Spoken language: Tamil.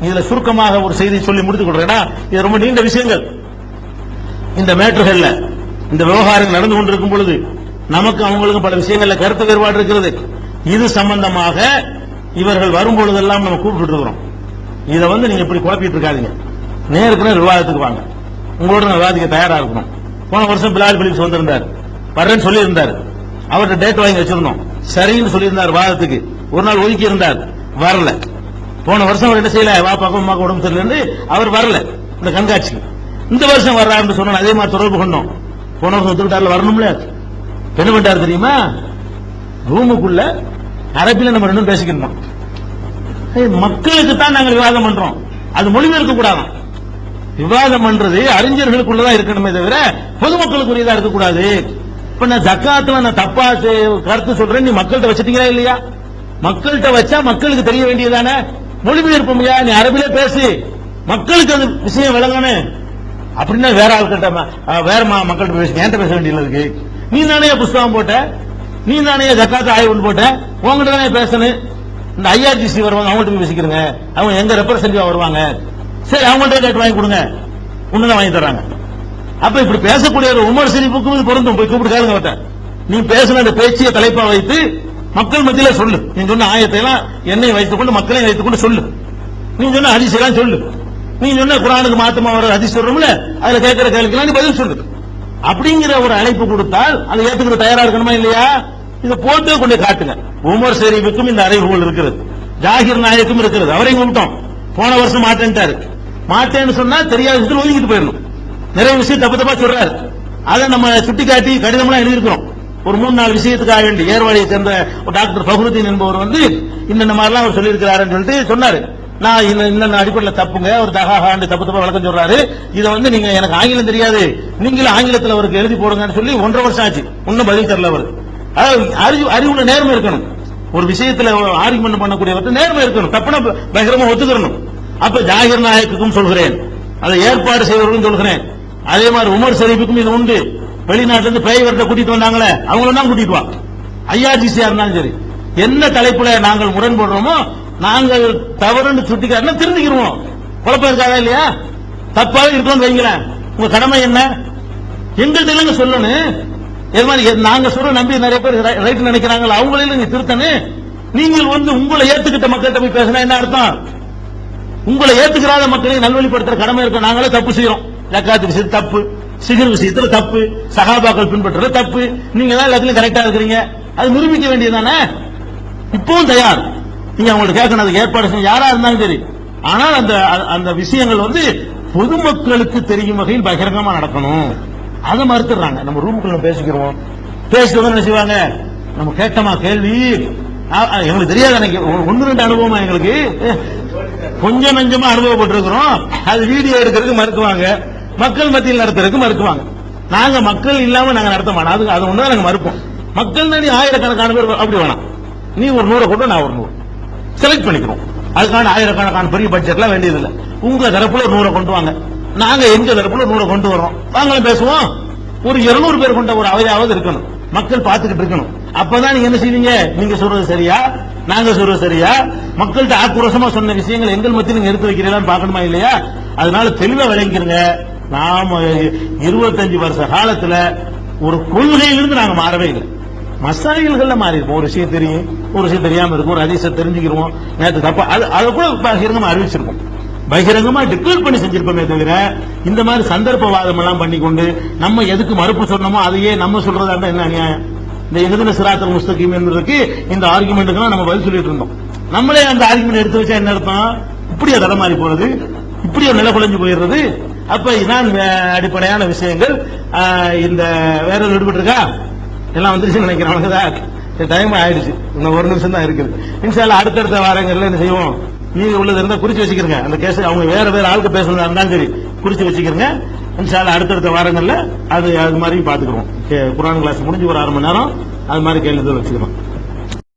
இதுல சுருக்கமாக ஒரு செய்தி சொல்லி முடித்துக் கொள்றேன். இது ரொம்ப நீண்ட விஷயங்கள். இந்த மேட்டர்கள்ல இந்த விவகாரங்கள் நடந்து கொண்டிருக்கும் பொழுது நமக்கு அவங்களுக்கும் பல விஷயங்கள்ல கருத்து வேறுபாடு இருக்கிறது. இது சம்பந்தமாக இவர்கள் வரும்பொழுதெல்லாம் நம்ம கூப்பிட்டு இருக்கிறோம். இதை நீங்க இப்படி குழப்பிட்டு இருக்காதீங்க. நேருக்கு விவாதத்துக்கு வாங்க. உங்களோட விவாதிக்க தயாரா இருக்கணும். போன வருஷம் பிலால் பிலிப்ஸ் வந்திருந்தார், வர்றேன்னு சொல்லி இருந்தார். அவர்கிட்ட டேட் வாங்கி வச்சிருந்தோம். சரின்னு சொல்லியிருந்தார் வாதத்துக்கு. ஒரு நாள் ஒதுக்கி இருந்தார், வரல. போன வருஷம் அவர் என்ன செய்யல, வாப்பாக்கும் அம்மாக்கு உடம்பு சரியில்லை, அவர் வரல இந்த கண்காட்சிக்கு. இந்த வருஷம் வர்றாருன்னு சொன்ன அதே மாதிரி தொடர்பு கொண்டோம். போன வருஷம் ஒத்துக்கிட்டார்ல, வரணும்ல. என்ன பண்ணிட்டாரு தெரியுமா, ரூமுக்குள்ள அரபில நம்ம ரெண்டும் பேசிக்கணும். மக்களுக்கு தான் நாங்கள் விவாதம் பண்றோம், அது மொழிபெயர்க்க கூடாது. விவாதம் பண்றது அறிஞர்களுக்குள்ளதான் இருக்கணுமே தவிர பொதுமக்களுக்குரியதா இருக்கக்கூடாது. இப்ப நான் ஜக்காத்துல நான் தப்பா கருத்து சொல்றேன், நீ மக்கள்கிட்ட வச்சிட்டீங்களா இல்லையா? மக்கள்கிட்ட வச்சா மக்களுக்கு தெரிய வேண்டியதானே. மொழிபெயர்ப்போம்யா, நீ அரபில பேசு, மக்களுக்கு அந்த விஷயம் விளங்கணும். அப்படின்னா வேற ஆள்கிட்ட வேற மக்கள்கிட்ட பேச, என்கிட்ட பேச வேண்டியது இருக்கு. நீ தானே புஸ்தகம் போட்ட, நீ தானே ஜக்காத்து ஆய்வு போட்ட, உங்ககிட்ட தானே பேசணும். இந்த ஐஆர்ஜிசி வருவாங்க, அவங்கள்ட்ட பேசிக்கிறங்க, அவங்க எங்க ரெப்ரசன்டேட்டிவா வருவாங்க. சரி, அவங்கள்ட்ட கேட்டு வாங்கி கொடுங்க, ஒண்ணுதான் வாங்கி தர்றாங்க. அப்ப இப்படி பேசக்கூடிய ஒரு உமர் ஷரீஃபுக்கும் இது பொருந்தும். போய் கூப்பிட்டு கேளுங்க அவர்கிட்ட. நீ பேசின அந்த பேச்சிய தலைப்பா வைத்து மக்கள் மத்தியில சொல்லு. நீ சொன்ன ஆயத்தை எல்லாம் என்னை வைத்துக் கொண்டு மக்களையும் வைத்துக் கொண்டு சொல்லு. நீ சொன்ன ஹதீஸ் எல்லாம் சொல்லு. நீ சொன்ன குர்ஆனுக்கு மாத்தமா வர ஹதீஸ் சொல்றோம்ல, அதுல கேட்கிற கேள்விக்கெல்லாம் நீ பதில் சொல்லு. அப்படிங்கிற ஒரு அழைப்பு கொடுத்தால் அதை ஏத்துக்கிற தயாரா இருக்கணுமா இல்லையா? இதை போட்டு கொண்டு காட்டுங்க. உமர் ஷரீஃபுக்கும் இந்த அறிவுகள் இருக்கிறது, ஜாகிர் நாயக்கும் இருக்கிறது. அவரையும் கூப்பிட்டோம். போன வருஷம் மாட்டேன்ட்டாரு. மாட்டேன்னு சொன்னா தெரியாத விஷயத்தில் ஒதுக்கிட்டு போயிடணும். நிறைய விஷயம் தப்பு தப்பா சொல்றாரு. அதை நம்ம சுட்டிக்காட்டி கடிதம்லாம் எழுதியிருக்கிறோம். ஒரு 3-4 விஷயத்துக்காக வேண்டி ஏர்வாடியை சேர்ந்த டாக்டர் ஃபஹ்ருதீன் என்பவர் இந்த மாதிரிலாம் அவர் சொல்லியிருக்கிறாருன்னு சொல்லிட்டு சொன்னாரு. நான் இந்த அடிப்படையில் தப்புங்க, ஒரு தகாண்டு தப்பு தப்பா வழக்கம் சொல்றாரு. இதை நீங்க எனக்கு ஆங்கிலம் தெரியாது, நீங்களும் ஆங்கிலத்தில் அவருக்கு எழுதி போடுங்கன்னு சொல்லி 1.5 வருஷம் ஆச்சு. இன்னும் பதில் தரல அவர். அறிவுல நேர்மை இருக்கணும். ஒரு விஷயத்துல ஆர்குமெண்ட் பண்ணக்கூடியவர்கிட்ட நேர்மை இருக்கணும். தப்புனா பகிரமா ஒத்துக்கணும். அப்ப ஜாகிர் நாயக்குக்கும் சொல்கிறேன், அதை ஏற்பாடு செய்வர்களும் சொல்கிறேன். அதே மாதிரி உமர் ஷரீஃபுக்கும் இது உண்டு. வெளிநாட்டில இருந்து பேய்வர்கிட்ட கூட்டிட்டு வந்தாங்களே, அவங்களும் தான் கூட்டிட்டு வாங்க. ஐஆர்ஜிசியா இருந்தாலும் சரி, என்ன தலைப்புல நாங்கள் முரண்படுறோமோ, நாங்கள் தவறுன்னு சுட்டிக்காட்டினா திருந்திக்கிறோம். குழப்பம் இருக்காதா இல்லையா? தப்பாக இருக்கணும்னு வைங்களேன். உங்க கடமை என்ன? எங்கள்கிட்ட இல்லைங்க சொல்லணும். இது மாதிரி நாங்க சொல்ற நம்பி நிறைய பேர் ரைட் நினைக்கிறாங்க, அவங்களையும் நீங்க திருத்தணும். நீங்கள் உங்களை ஏத்துக்கிட்ட மக்கள்கிட்ட போய் பேசினா என்ன அர்த்தம்? உங்களை ஏத்துக்கிறாத மக்களை நல்வழிப்படுத்துற கடமை இருக்க. நாங்களே தப்பு செய்யறோம். ஜக்காத்து விஷயத்துல தப்பு, சிகர் விஷயத்துல தப்பு, சஹாபாக்கள் பின்பற்றுறது தப்பு. நீங்க தான் எல்லாத்துலயும் கரெக்டா இருக்கிறீங்க, அது நிரூபிக்க வேண்டியதானே. இப்பவும் தயார். நீங்க அவங்களுக்கு கேட்கணும், அதுக்கு ஏற்பாடு செய்ய யாரா இருந்தாலும் சரி. ஆனால் அந்த விஷயங்கள் பொதுமக்களுக்கு தெரியும் வகையில் பகிரங்கமா நடக்கணும். அதை மறுத்துறாங்க. நம்ம ரூமுக்குள்ள பேசிக்கிறோம், பேசுறது என்ன செய்வாங்க, நம்ம கேட்டமா கேள்வி எங்களுக்கு தெரியாது. எனக்கு 1-2 அனுபவமா, எங்களுக்கு கொஞ்சம் நஞ்சமா அனுபவப்பட்டிருக்கிறோம். அது வீடியோ எடுக்கிறதுக்கு மறுக்குவாங்க, மக்கள் மத்தியில் நடத்துறதுக்கு மறுக்குவாங்க. நாங்க மக்கள் இல்லாம நாங்க நடத்த மாட்டோம். அது ஒண்ணுதான் நாங்க மறுப்போம். மக்கள் தாண்டி ஆயிரக்கணக்கான பேர் அப்படி வேணாம். நீ ஒரு 100 கொண்டு, நான் ஒரு 100 செலக்ட் பண்ணிக்கிறோம். அதுக்கான ஆயிரக்கணக்கான பெரிய பட்ஜெட்லாம் வேண்டியதில்லை. உங்க தரப்புல 100 கொண்டு வாங்க, நாங்க எங்க தரப்புல 100 கொண்டு வரோம், வாங்களும் பேசுவோம். ஒரு 200 பேர் கொண்ட ஒரு அவையாவது இருக்கணும், மக்கள் பார்த்துக்கிட்டு இருக்கணும். அப்பதான் நீங்க என்ன செய்வீங்க, நீங்க சொல்றது சரியா, நாங்க சொல்றது சரியா, மக்கள்கிட்ட ஆக்ரோஷமா சொன்ன விஷயங்கள் எங்கள் மத்தியில் நீங்க எடுத்து வைக்கிறீங்களான்னு பார்க்கணுமா இல்லையா? அதனால தெளிவா விளங்கிருங்க. நாம 25 வருஷ காலத்துல ஒரு கொள்கையிலிருந்து நாங்க மாறவே இல்லை. மசாயில்கள்ல மாறி இருப்போம். ஒரு விஷயம் தெரியும், ஒரு விஷயம் தெரியாம இருக்கும், ஒரு ஹதீஸை தெரிஞ்சுக்கிறோம், நேற்று தப்பா அதை கூட பகிரங்கமா அறிவிச்சிருக்கோம், பகிரங்கமா டிக்ளேர் பண்ணி செஞ்சிருப்போமே தவிர இந்த மாதிரி சந்தர்ப்பவாதம் எல்லாம் பண்ணிக்கொண்டு நம்ம எதுக்கு மறுப்பு சொன்னோமோ அதையே நம்ம சொல்றதா இருந்தா என்ன அநியாயம்? இந்த எதின சிராத்தல் முஸ்தகீம் என்பதற்கு இந்த ஆர்குமெண்ட்டுக்கு நம்ம பதில் சொல்லிட்டு இருந்தோம். நம்மளே அந்த ஆர்குமெண்ட் எடுத்து வச்சா என்ன அர்த்தம்? இப்படியே தலை மாறி போறது, இப்படியே நில குலைஞ்சு போயிடுறது. அப்ப இதான் அடிப்படையான விஷயங்கள். இந்த வேற ஈடுபட்டு இருக்கா எல்லாம் வந்துருச்சு நினைக்கிறேன். டைம் ஆயிடுச்சு, இன்னும் 1 நிமிஷம் தான் இருக்குது. இன்ஷா அல்லாஹ் அடுத்தடுத்த வாரங்கள்ல என்ன செய்வோம், நீங்க உள்ளது இருந்தா குறிச்சு வச்சுக்கிறங்க. அந்த கேஸ் அவங்க வேற ஆளுக்கு பேசுறதா இருந்தாலும் சரி குறிச்சு வச்சுக்கிறங்க. இன்ஷா அல்லாஹ் அடுத்தடுத்த வாரங்கள்ல அது மாதிரி பாத்துக்கிறோம். குர்ஆன் கிளாஸ் முடிஞ்சு ஒரு 1/2 மணி நேரம் அது மாதிரி கேள்வி வச்சுக்கிறோம்.